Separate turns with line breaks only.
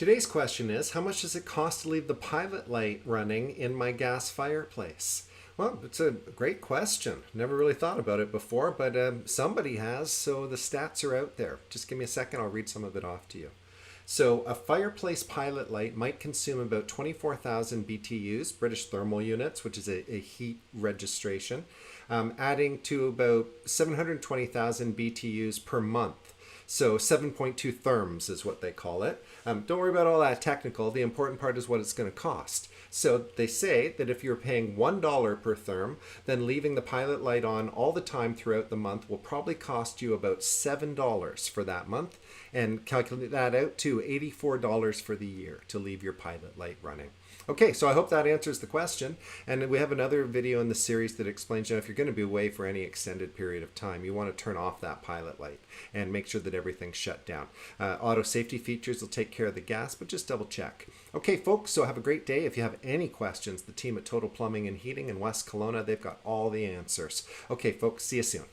Today's question is, how much does it cost to leave the pilot light running in my gas fireplace? Well, it's a great question. Never really thought about it before, but somebody has, so the stats are out there. Just give me a second, I'll read some of it off to you. So a fireplace pilot light might consume about 24,000 BTUs, British thermal units, which is a heat registration, adding to about 720,000 BTUs per month. So 7.2 therms is what they call it. Don't worry about all that technical. The important part is what it's going to cost. So they say that if you're paying $1 per therm, then leaving the pilot light on all the time throughout the month will probably cost you about $7 for that month, and calculate that out to $84 for the year to leave your pilot light running. Okay, so I hope that answers the question. And we have another video in the series that explains, if you're going to be away for any extended period of time, you want to turn off that pilot light and make sure that everything's shut down. Auto safety features will take care of the gas, but just double check. Okay, folks, so have a great day. If you have any questions, the team at Total Plumbing and Heating in West Kelowna, they've got all the answers. Okay, folks, see you soon.